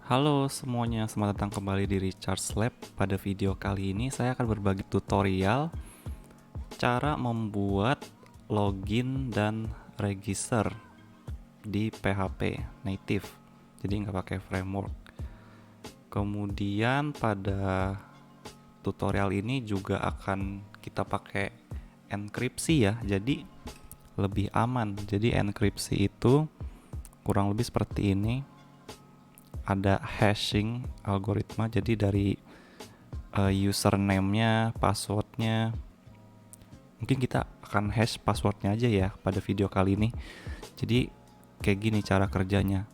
Halo semuanya, selamat datang kembali di Richard's Lab. Pada video kali ini saya akan berbagi tutorial cara membuat login dan register di PHP native, jadi nggak pakai framework. Kemudian pada tutorial ini juga akan kita pakai enkripsi ya, jadi lebih aman. Jadi enkripsi itu kurang lebih seperti ini. Ada hashing algoritma, jadi dari username-nya, password-nya, mungkin kita akan hash password-nya aja ya pada video kali ini. Jadi kayak gini cara kerjanya.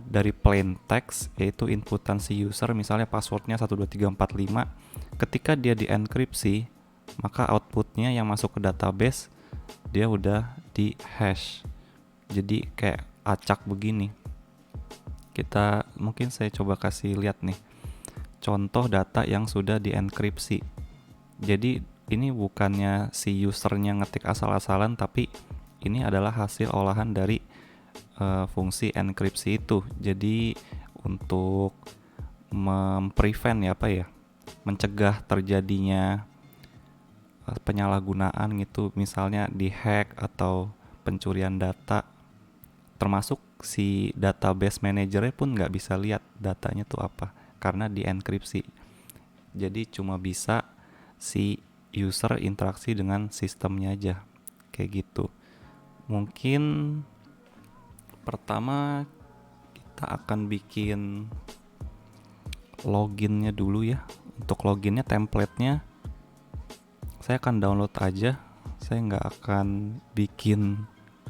Dari plain text, yaitu inputan si user, misalnya passwordnya 12345, ketika dia di enkripsi, maka outputnya yang masuk ke database dia udah di hash, jadi kayak acak begini. Mungkin saya coba kasih lihat nih contoh data yang sudah dienkripsi. Jadi ini bukannya si usernya ngetik asal-asalan, tapi ini adalah hasil olahan dari fungsi enkripsi itu. Jadi untuk memprevent mencegah terjadinya penyalahgunaan gitu, misalnya di hack atau pencurian data, termasuk si database manajernya pun nggak bisa lihat datanya tuh apa karena dienkripsi. Jadi cuma bisa si user interaksi dengan sistemnya aja, kayak gitu. Mungkin pertama kita akan bikin loginnya dulu ya. Untuk loginnya, templatenya saya akan download aja, saya nggak akan bikin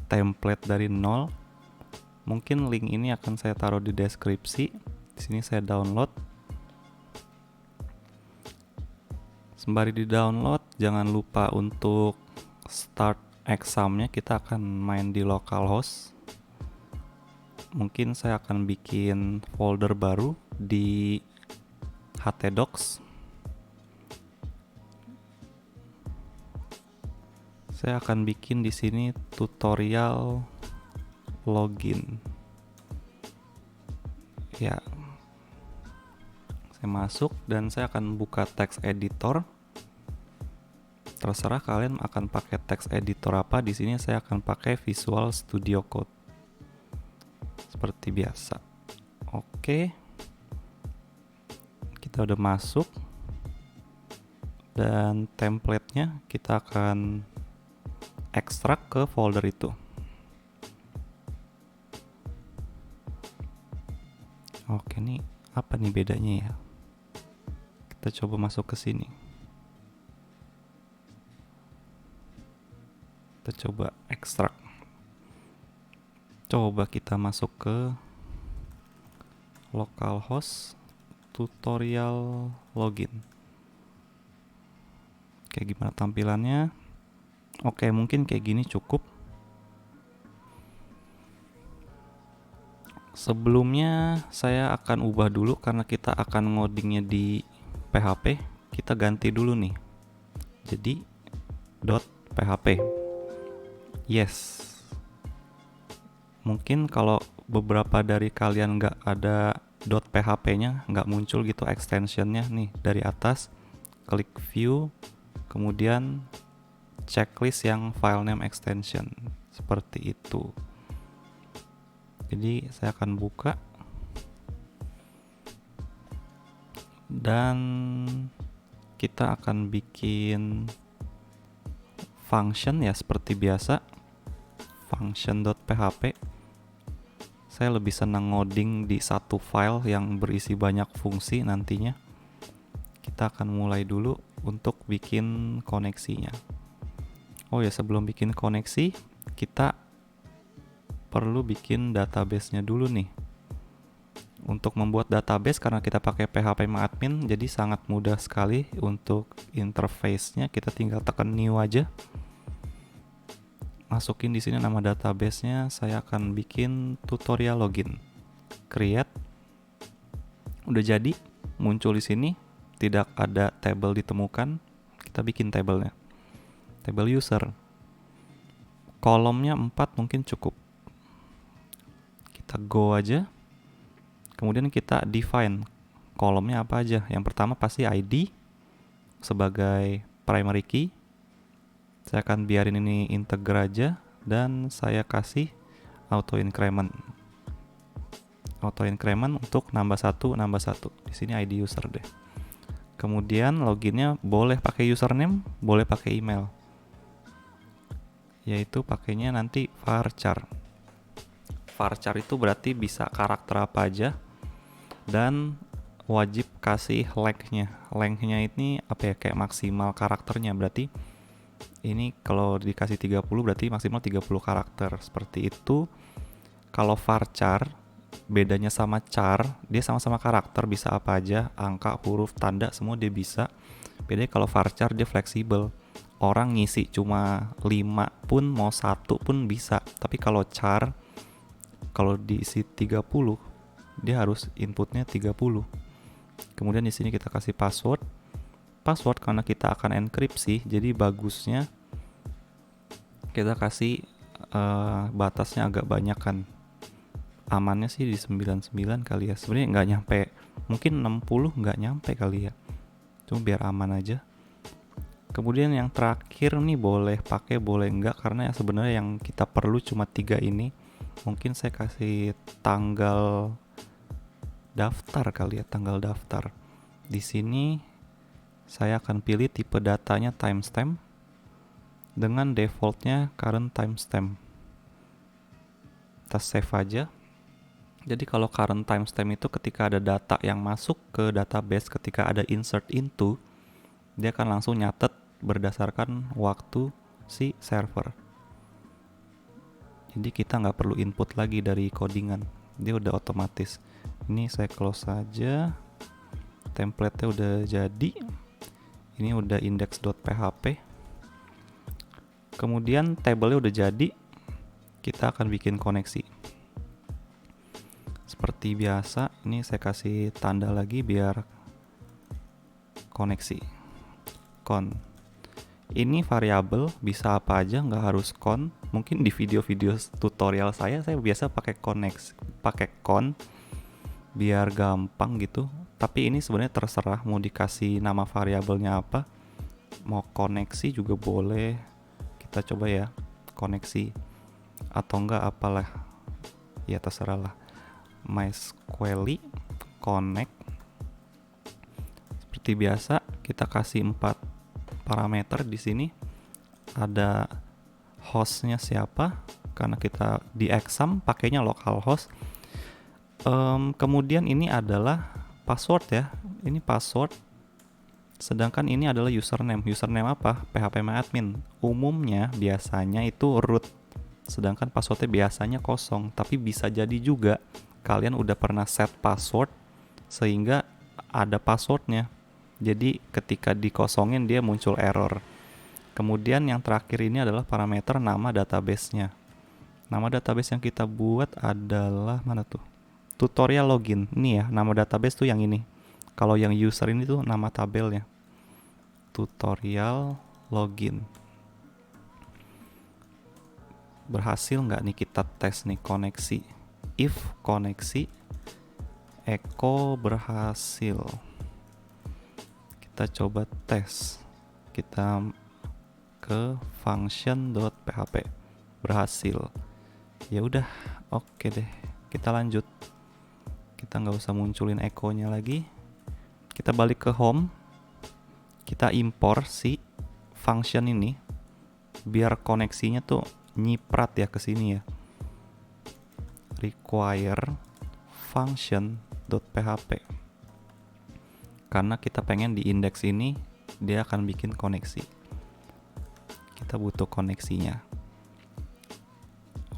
template dari nol. Mungkin link ini akan saya taruh di deskripsi. Di sini saya download. Sembari di download, jangan lupa untuk start examnya. Kita akan main di localhost. Mungkin saya akan bikin folder baru di htdocs. Saya akan bikin di sini tutorial login. Ya, saya masuk dan saya akan buka text editor. Terserah kalian akan pakai text editor apa. Di sini saya akan pakai Visual Studio Code seperti biasa. Oke, kita udah masuk dan templatenya kita akan ekstrak ke folder itu. Oke, nih apa nih bedanya ya? Kita coba masuk ke sini. Kita coba ekstrak. Coba kita masuk ke localhost, tutorial login. Kayak gimana tampilannya? Oke, mungkin kayak gini cukup. Sebelumnya saya akan ubah dulu karena kita akan ngodingnya di PHP. Kita ganti dulu nih. Jadi .php. Yes. Mungkin kalau beberapa dari kalian nggak ada .php-nya, nggak muncul gitu extensionnya nih dari atas. Klik view, kemudian checklist yang file name extension, seperti itu. Jadi saya akan buka dan kita akan bikin function ya seperti biasa, function.php. Saya lebih senang ngoding di satu file yang berisi banyak fungsi nantinya. Kita akan mulai dulu untuk bikin koneksinya. Oh ya, sebelum bikin koneksi, kita perlu bikin database-nya dulu nih. Untuk membuat database, karena kita pakai php-admin, jadi sangat mudah sekali untuk interface-nya. Kita tinggal tekan new aja. Masukin di sini nama database-nya. Saya akan bikin tutorial login. Create. Udah jadi, muncul di sini. Tidak ada table ditemukan. Kita bikin tabelnya. Table user. Kolomnya 4 mungkin cukup. Kita go aja. Kemudian kita define kolomnya apa aja. Yang pertama pasti ID sebagai primary key. Saya akan biarin ini integer aja dan saya kasih auto increment. Auto increment untuk nambah satu. Di sini ID user deh. Kemudian loginnya boleh pakai username, boleh pakai email. Yaitu pakainya nanti varchar. Varchar itu berarti bisa karakter apa aja dan wajib kasih length-nya. Length-nya ini apa ya, kayak maksimal karakternya. Berarti ini kalau dikasih 30 berarti maksimal 30 karakter. Seperti itu. Kalau varchar bedanya sama char, dia sama-sama karakter, bisa apa aja, angka, huruf, tanda, semua dia bisa. Bedanya kalau varchar dia fleksibel. Orang ngisi cuma 5 pun, mau 1 pun bisa. Tapi kalau char, kalau diisi 30, dia harus inputnya 30. Kemudian di sini kita kasih password. Password karena kita akan enkripsi, jadi bagusnya kita kasih batasnya agak banyak kan. Amannya sih di 99 kali ya. Sebenarnya nggak nyampe, mungkin 60 nggak nyampe kali ya. Cuma biar aman aja. Kemudian yang terakhir nih boleh pakai boleh enggak, karena ya sebenarnya yang kita perlu cuma 3 ini. Mungkin saya kasih tanggal daftar kali ya, tanggal daftar. Di sini saya akan pilih tipe datanya timestamp dengan defaultnya current timestamp. Kita save aja. Jadi kalau current timestamp itu ketika ada data yang masuk ke database, ketika ada insert into, dia akan langsung nyatet berdasarkan waktu si server. Jadi kita nggak perlu input lagi dari codingan, dia udah otomatis. Ini saya close saja. Template-nya udah jadi. Ini udah index.php. Kemudian table-nya udah jadi. Kita akan bikin koneksi. Seperti biasa, ini saya kasih tanda lagi biar koneksi. Con. Ini variabel bisa apa aja, nggak harus con. Mungkin di video-video tutorial saya biasa pakai con biar gampang gitu. Tapi ini sebenarnya terserah mau dikasih nama variabelnya apa. Mau koneksi juga boleh. Kita coba ya, koneksi atau enggak apalah. Ya terserah lah. MySQL connect. Seperti biasa kita kasih 4 parameter di sini. Ada hostnya siapa, karena kita di exam pakainya localhost. Kemudian ini adalah password ya. Ini password. Sedangkan ini adalah username. Username apa? phpMyAdmin. Umumnya biasanya itu root. Sedangkan passwordnya biasanya kosong. Tapi bisa jadi juga kalian udah pernah set password sehingga ada passwordnya. Jadi ketika dikosongin dia muncul error. Kemudian yang terakhir ini adalah parameter nama database-nya. Nama database yang kita buat adalah mana tuh? Tutorial login. Ini ya, nama database tuh yang ini. Kalau yang user ini tuh nama tabelnya. Tutorial login. Berhasil nggak nih kita tes nih koneksi. If koneksi echo berhasil. Kita coba tes. Kita ke function.php. Berhasil. Ya udah, oke deh. Kita lanjut. Kita nggak usah munculin echo-nya lagi. Kita balik ke home. Kita import si function ini biar koneksinya tuh nyiprat ya ke sini ya. Require function.php. Karena kita pengen di index ini dia akan bikin koneksi. Kita butuh koneksinya.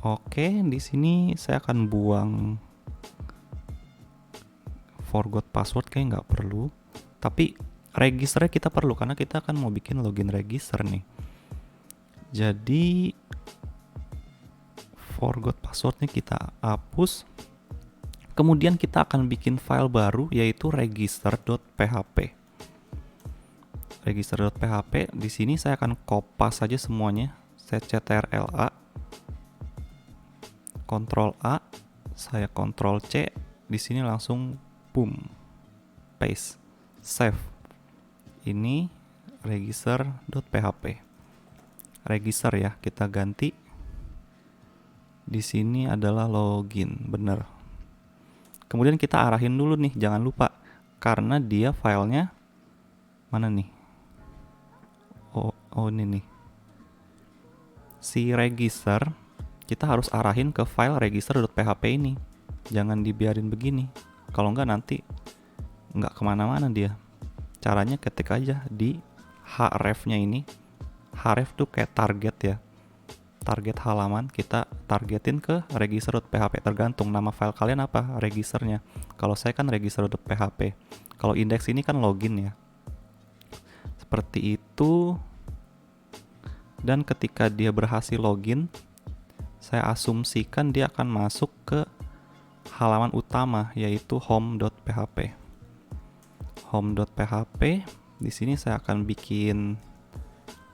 Oke, di sini saya akan buang forgot password, kayak nggak perlu. Tapi registernya kita perlu karena kita akan mau bikin login register nih. Jadi forgot passwordnya kita hapus. Kemudian kita akan bikin file baru yaitu register.php. Register.php, di sini saya akan kopas saja semuanya. Saya ctrl A, Ctrl A, saya Ctrl C. di sini langsung boom, paste, save. Ini register.php. Register ya, kita ganti. Di sini adalah login, bener. Kemudian kita arahin dulu nih, jangan lupa, karena dia filenya mana nih? Oh ini nih. Si register kita harus arahin ke file register.php ini. Jangan dibiarin begini. Kalau enggak nanti enggak kemana-mana dia. Caranya ketik aja di href-nya ini. Href tuh kayak target ya. Target halaman kita targetin ke register.php. Tergantung nama file kalian apa registernya. Kalau saya kan register.php. Kalau indeks ini kan login ya. Seperti itu. Dan ketika dia berhasil login, saya asumsikan dia akan masuk ke halaman utama, yaitu home.php. Home.php. Di sini saya akan bikin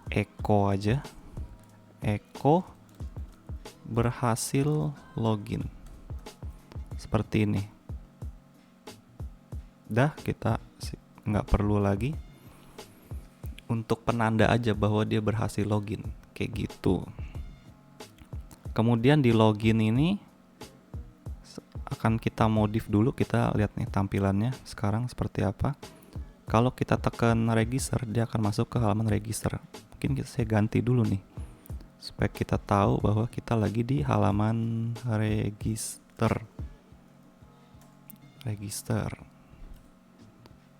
echo aja. Echo berhasil login. Seperti ini. Dah, kita nggak perlu lagi. Untuk penanda aja bahwa dia berhasil login. Kayak gitu. Kemudian di login ini akan kita modif dulu. Kita lihat nih tampilannya sekarang seperti apa. Kalau kita tekan register, dia akan masuk ke halaman register. Mungkin saya ganti dulu nih, supaya kita tahu bahwa kita lagi di halaman register. Register.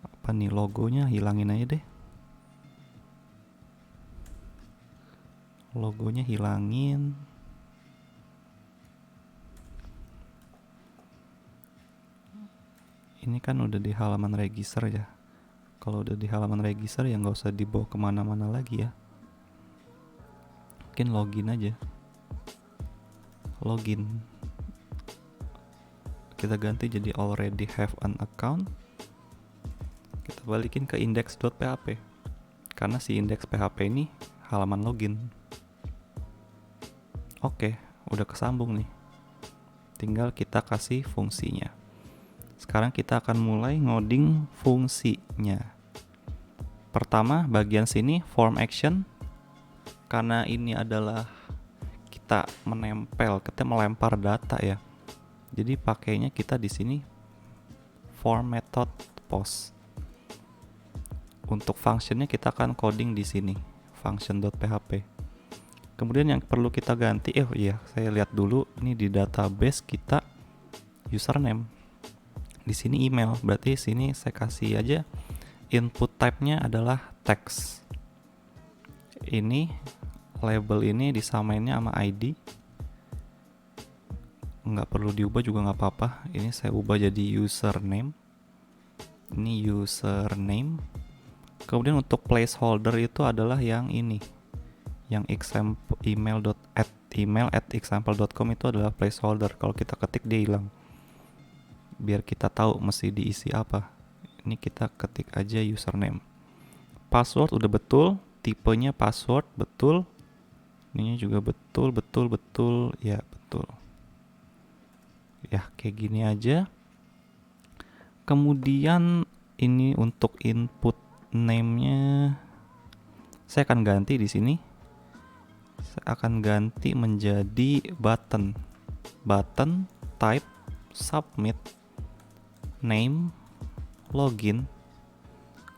Apa nih logonya? Hilangin aja deh. Logonya hilangin. Ini kan udah di halaman register ya. Kalau udah di halaman register ya nggak usah dibawa kemana-mana lagi ya. Mungkin login aja. Login. Kita ganti jadi already have an account. Kita balikin ke index.php. Karena si index.php ini halaman login. Oke, udah kesambung nih. Tinggal kita kasih fungsinya. Sekarang kita akan mulai ngoding fungsinya. Pertama, bagian sini form action. Karena ini adalah kita melempar data ya. Jadi pakainya kita di sini form method post. Untuk functionnya kita akan coding di sini, function.php. Kemudian yang perlu kita ganti, saya lihat dulu ini di database kita username. Di sini email, berarti sini saya kasih aja input type-nya adalah text. Ini label ini disamainnya sama ID. Nggak perlu diubah juga nggak apa-apa. Ini saya ubah jadi username. Ini username. Kemudian untuk placeholder itu adalah yang ini. Yang email@example.com itu adalah placeholder. Kalau kita ketik dia hilang. Biar kita tahu mesti diisi apa. Ini kita ketik aja username. Password udah betul, tipenya password betul. Ininya juga betul. Ya, betul. Ya, kayak gini aja. Kemudian ini untuk input name-nya saya akan ganti di sini. Saya akan ganti menjadi button. Button, type, submit, name, login.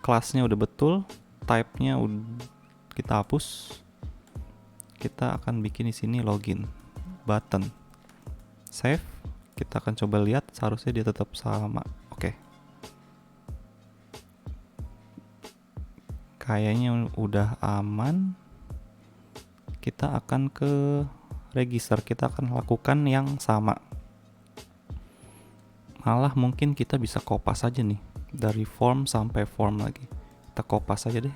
Kelasnya udah betul, type-nya udah kita hapus. Kita akan bikin di sini login. Button. Save. Kita akan coba lihat, seharusnya dia tetap sama. Oke. Kayaknya udah aman. Kita akan ke register, kita akan lakukan yang sama. Malah mungkin kita bisa kopas aja nih, dari form sampai form lagi. Kita kopas aja deh.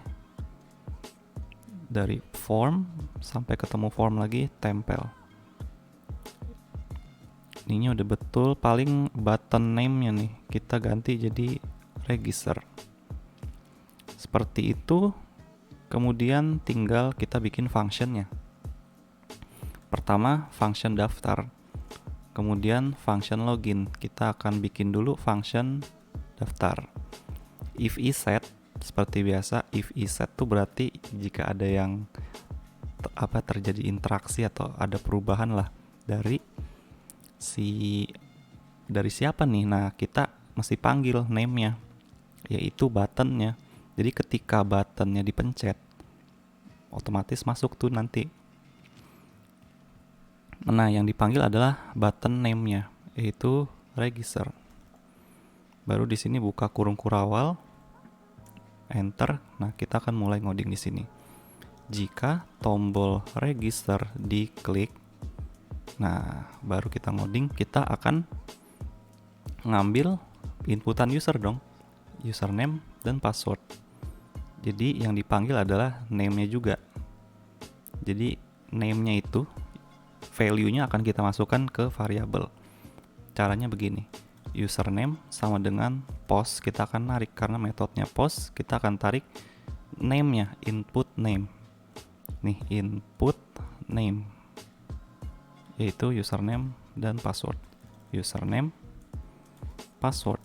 Dari form sampai ketemu form lagi, tempel. Ininya udah betul, paling button name-nya nih kita ganti jadi register. Seperti itu. Kemudian tinggal kita bikin functionnya. Pertama, function daftar. Kemudian function login, kita akan bikin dulu function daftar. If iset, seperti biasa, if iset tuh berarti jika ada yang terjadi interaksi atau ada perubahan lah dari siapa nih. Nah, kita mesti panggil name-nya, yaitu button-nya. Jadi ketika button-nya dipencet, otomatis masuk tuh nanti. Nah, yang dipanggil adalah button name-nya, yaitu register. Baru di sini buka kurung kurawal, enter. Nah, kita akan mulai ngoding di sini. Jika tombol register diklik, nah baru kita ngoding. Kita akan ngambil inputan user dong, username dan password. Jadi yang dipanggil adalah name-nya juga. Jadi name-nya itu value-nya akan kita masukkan ke variabel. Caranya begini, username sama dengan post, kita akan narik karena metodenya post, kita akan tarik name-nya, input name. Nih, input name, yaitu username dan password. Username, password.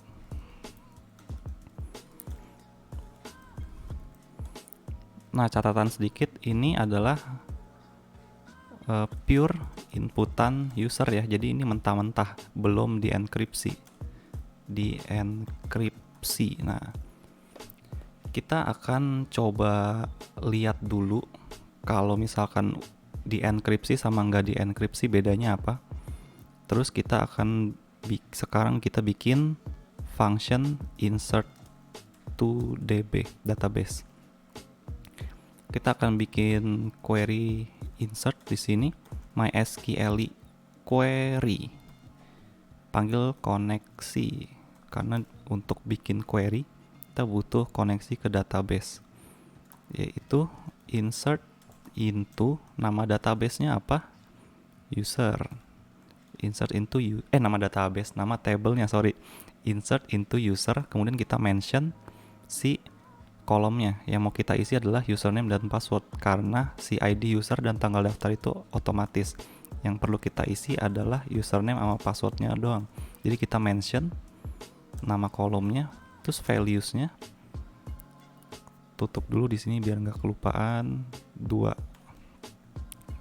Nah, catatan sedikit, ini adalah pure inputan user ya. Jadi ini mentah-mentah, belum dienkripsi. Nah, kita akan coba lihat dulu kalau misalkan dienkripsi sama nggak dienkripsi bedanya apa. Terus kita akan sekarang kita bikin function insert to DB database. Kita akan bikin query insert di sini, MySQL query, panggil koneksi, karena untuk bikin query kita butuh koneksi ke database, yaitu insert into, nama database-nya apa? User. Insert into nama database, nama table-nya, insert into user, kemudian kita mention si kolomnya yang mau kita isi adalah username dan password, karena si ID user dan tanggal daftar itu otomatis. Yang perlu kita isi adalah username sama passwordnya doang. Jadi kita mention nama kolomnya, terus values-nya tutup dulu di sini biar nggak kelupaan 2.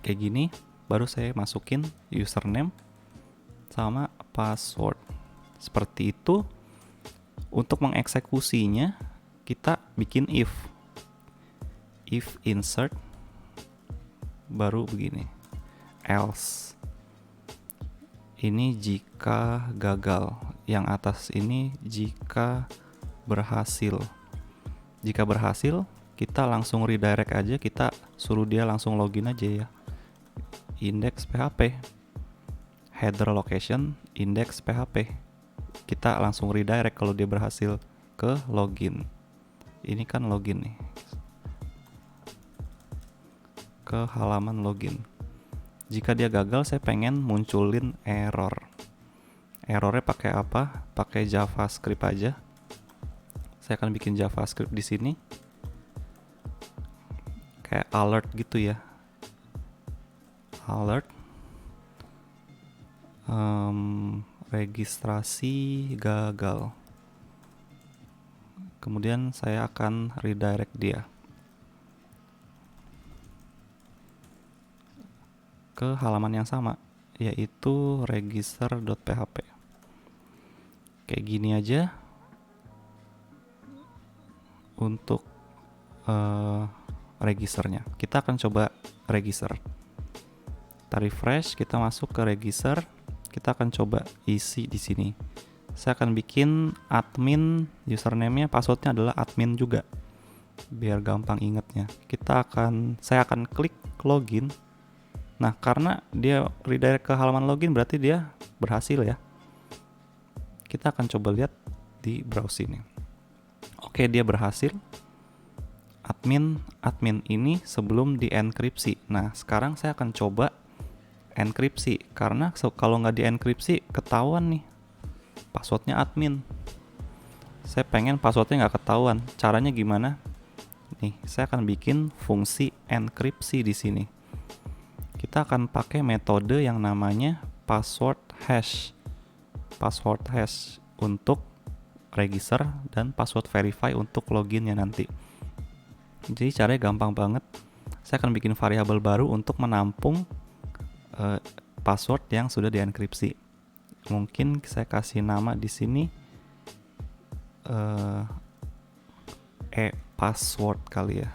Kayak gini, baru saya masukin username sama password. Seperti itu. Untuk mengeksekusinya kita bikin if insert, baru begini, else. Ini jika gagal, yang atas ini jika berhasil. Jika berhasil, kita langsung redirect aja, kita suruh dia langsung login aja ya. Index PHP, header location, index PHP. Kita langsung redirect kalau dia berhasil ke login. Ini kan login nih, ke halaman login. Jika dia gagal, saya pengen munculin error. Errornya pakai apa? Pakai JavaScript aja. Saya akan bikin JavaScript di sini, kayak alert gitu ya. Alert, registrasi gagal. Kemudian saya akan redirect dia ke halaman yang sama, yaitu register.php. Kayak gini aja untuk registernya. Kita akan coba register. Kita refresh, kita masuk ke register. Kita akan coba isi di sini. Saya akan bikin admin, username-nya, password-nya adalah admin juga, biar gampang ingetnya. Saya akan klik login. Nah, karena dia redirect ke halaman login, berarti dia berhasil ya. Kita akan coba lihat di browse ini. Oke, dia berhasil. Admin ini sebelum dienkripsi. Nah, sekarang saya akan coba enkripsi, karena kalau nggak dienkripsi ketahuan nih passwordnya admin. Saya pengen passwordnya nggak ketahuan. Caranya gimana? Nih, saya akan bikin fungsi enkripsi di sini. Kita akan pakai metode yang namanya password hash. Password hash untuk register dan password verify untuk loginnya nanti. Jadi caranya gampang banget. Saya akan bikin variabel baru untuk menampung password yang sudah dienkripsi. Mungkin saya kasih nama di sini password kali ya,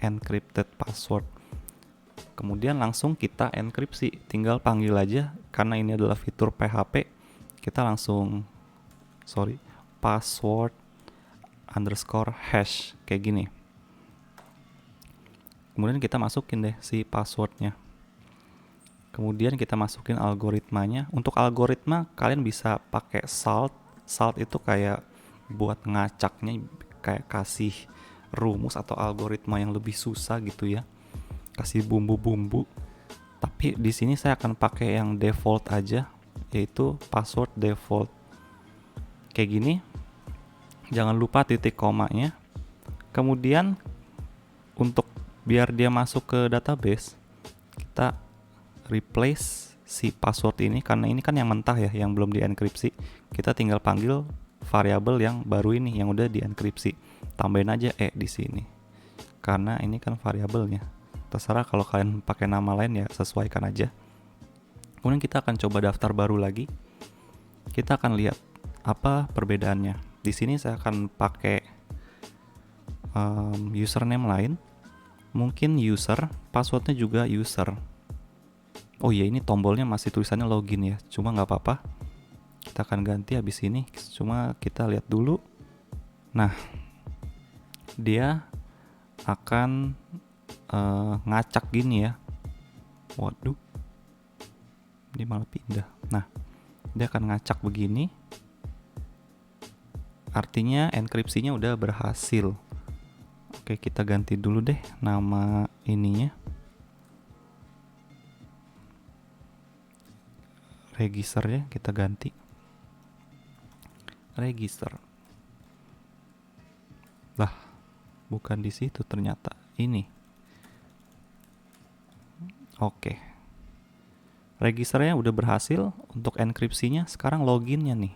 encrypted password. Kemudian langsung kita enkripsi, tinggal panggil aja, karena ini adalah fitur PHP, kita langsung password underscore hash kayak gini. Kemudian kita masukin deh si passwordnya. Kemudian kita masukin algoritmanya. Untuk algoritma kalian bisa pakai salt. Salt itu kayak buat ngacaknya, kayak kasih rumus atau algoritma yang lebih susah gitu ya, kasih bumbu-bumbu. Tapi di sini saya akan pakai yang default aja, yaitu password default kayak gini. Jangan lupa titik komanya. Kemudian untuk biar dia masuk ke database, kita replace si password ini, karena ini kan yang mentah ya, yang belum dienkripsi. Kita tinggal panggil variabel yang baru ini yang udah dienkripsi. Tambahin aja di sini, karena ini kan variabelnya. Terserah kalau kalian pakai nama lain ya, sesuaikan aja. Kemudian kita akan coba daftar baru lagi. Kita akan lihat apa perbedaannya. Di sini saya akan pakai username lain. Mungkin user, passwordnya juga user. Oh iya, ini tombolnya masih tulisannya login ya, cuma nggak apa-apa. Kita akan ganti habis ini. Cuma kita lihat dulu. Nah, dia akan ngacak gini ya. Waduh, dia malah pindah. Nah, dia akan ngacak begini. Artinya enkripsinya udah berhasil. Oke, kita ganti dulu deh nama ininya. Registernya kita ganti. Register. Lah, bukan di situ ternyata. Ini. Oke. Registernya udah berhasil. Untuk enkripsinya sekarang loginnya nih.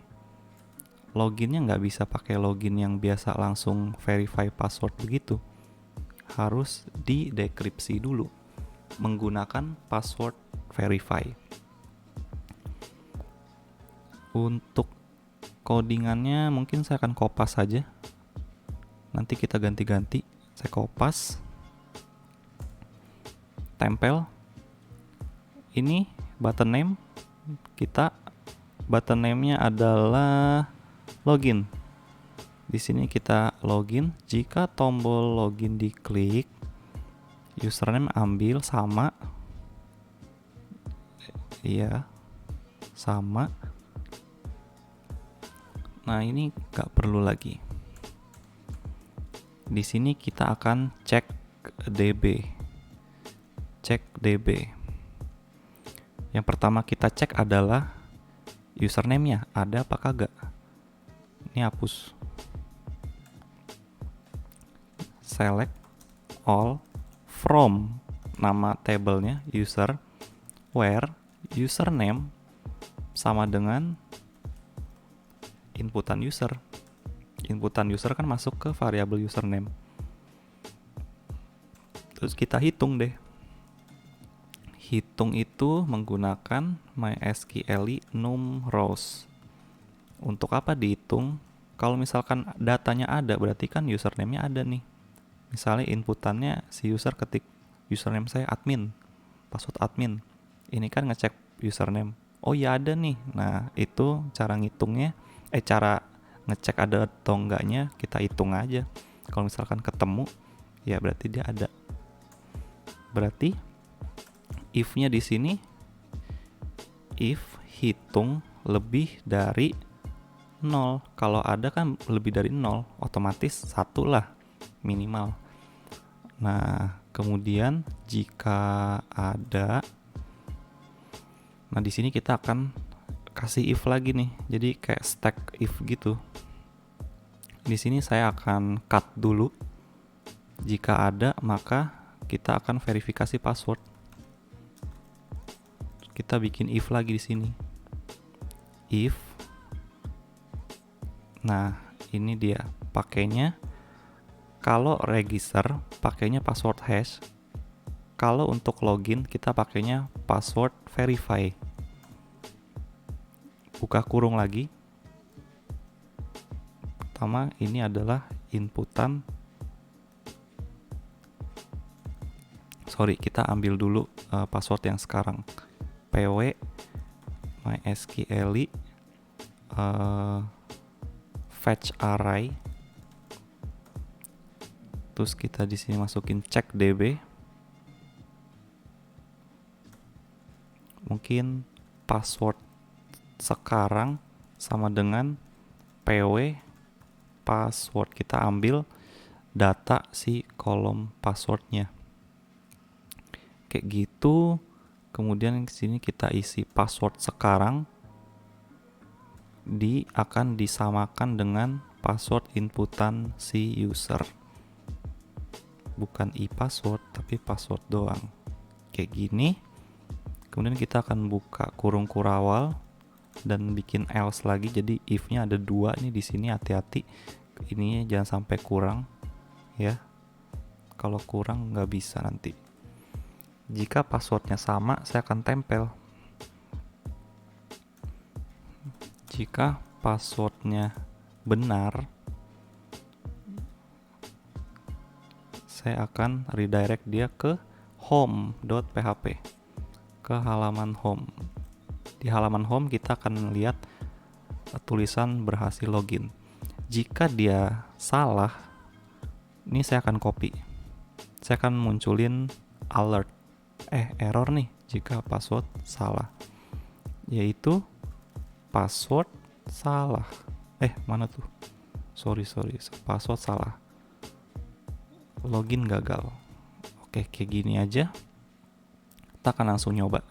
Loginnya nggak bisa pakai login yang biasa langsung verify password begitu. Harus didekripsi dulu menggunakan password verify. Untuk codingannya mungkin saya akan kopas saja. Nanti kita ganti-ganti. Saya kopas, tempel. Ini button name kita. Button name-nya adalah login. Di sini kita login. Jika tombol login diklik, username ambil sama. Iya, sama. Nah, ini nggak perlu lagi. Di sini kita akan cek DB. Cek DB. Yang pertama kita cek adalah username-nya ada apa kagak. Ini hapus. Select all from nama tabelnya user, where username sama dengan inputan user. Inputan user kan masuk ke variabel username. Terus kita hitung deh. Hitung itu menggunakan MySQL num rows. Untuk apa dihitung? Kalau misalkan datanya ada, berarti kan username-nya ada nih. Misalnya inputannya si user ketik username saya admin, password admin. Ini kan ngecek username. Oh ya ada nih. Nah, itu cara ngitungnya. Cara ngecek ada atau enggaknya kita hitung aja. Kalau misalkan ketemu, ya berarti dia ada. Berarti if-nya di sini if hitung lebih dari 0. Kalau ada kan lebih dari 0, otomatis 1 lah minimal. Nah, kemudian jika ada, nah di sini kita akan kasih if lagi nih. Jadi kayak stack if gitu. Di sini saya akan cut dulu. Jika ada, maka kita akan verifikasi password. kita bikin if lagi di sini. If. Nah, ini dia pakainya. Kalau register pakainya password hash. Kalau untuk login kita pakainya password verify. Buka kurung lagi. Pertama ini adalah inputan. Sorry, kita ambil dulu password yang sekarang. pw mysqli fetch array. Terus kita di sini masukin check db. Mungkin password sekarang sama dengan pw password. Kita ambil data si kolom passwordnya. Kayak gitu. Kemudian di sini kita isi password sekarang akan disamakan dengan password inputan si user. Bukan e-password tapi password doang. Kayak gini. Kemudian kita akan buka kurung kurawal dan bikin else lagi. Jadi if-nya ada 2 nih di sini, hati-hati. Ininya jangan sampai kurang ya. Kalau kurang nggak bisa nanti. Jika passwordnya sama, saya akan tempel. Jika passwordnya benar, saya akan redirect dia ke home.php, ke halaman home. Di halaman home kita akan lihat tulisan berhasil login. Jika dia salah, ini saya akan copy. Saya akan munculin alert. Error nih jika password salah. Yaitu password salah. Mana tuh? Sorry. Password salah. Login gagal. Oke, kayak gini aja. Kita akan langsung nyoba.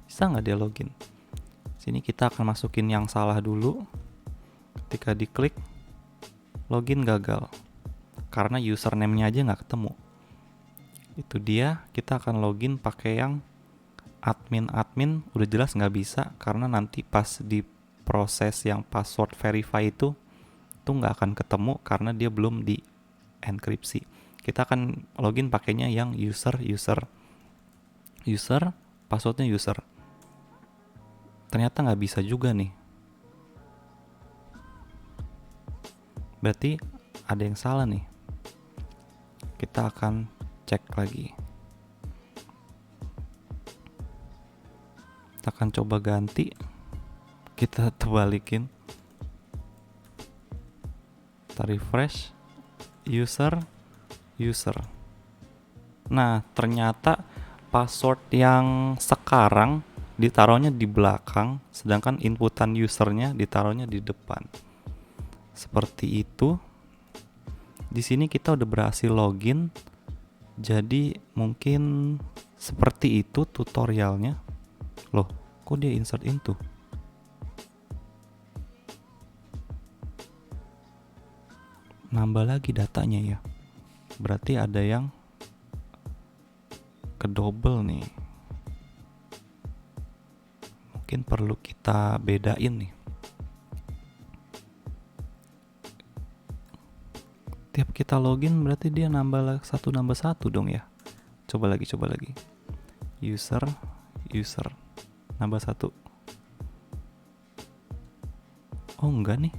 Bisa nggak dia login? Sini kita akan masukin yang salah dulu. Ketika diklik, login gagal. Karena username-nya aja nggak ketemu. Itu dia, kita akan login pakai yang admin. Udah jelas nggak bisa, karena nanti pas di proses yang password verify itu nggak akan ketemu karena dia belum di enkripsi. Kita akan login pakainya yang user, passwordnya user. Ternyata nggak bisa juga nih. Berarti ada yang salah nih. Kita akan cek lagi. Kita akan coba ganti. Kita terbalikin. Kita refresh. User. Nah, ternyata password yang sekarang ditaruhnya di belakang, sedangkan inputan usernya ditaruhnya di depan. Seperti itu. Di sini kita udah berhasil login. Jadi mungkin seperti itu tutorialnya. Loh, kok dia insert into? Nambah lagi datanya ya. Berarti ada yang kedouble nih. Mungkin perlu kita bedain nih. Tiap kita login berarti dia nambah satu dong ya. Coba lagi. User. Nambah 1. Oh enggak nih.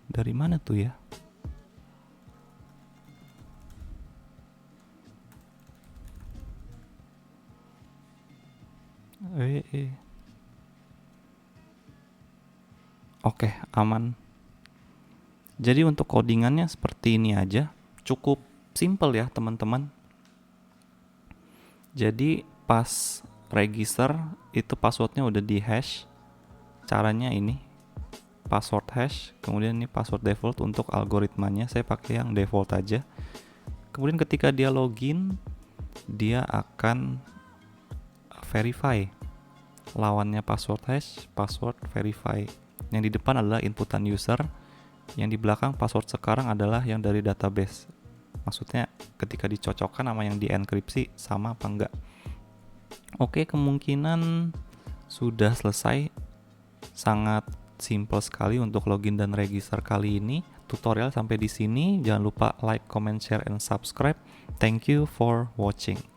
Dari mana tuh ya? Oke, aman. Jadi untuk codingannya seperti ini aja. Cukup simple ya teman-teman. Jadi pas register itu passwordnya udah di hash. Caranya ini password hash. Kemudian ini password default. Untuk algoritmanya saya pakai yang default aja. Kemudian ketika dia login, dia akan verify. Lawannya password hash, password verify. Yang di depan adalah inputan user. Yang di belakang password sekarang adalah yang dari database. Maksudnya ketika dicocokkan sama yang dienkripsi sama apa enggak. Oke, kemungkinan sudah selesai. Sangat simple sekali untuk login dan register kali ini. Tutorial sampai di sini. Jangan lupa like, comment, share, and subscribe. Thank you for watching.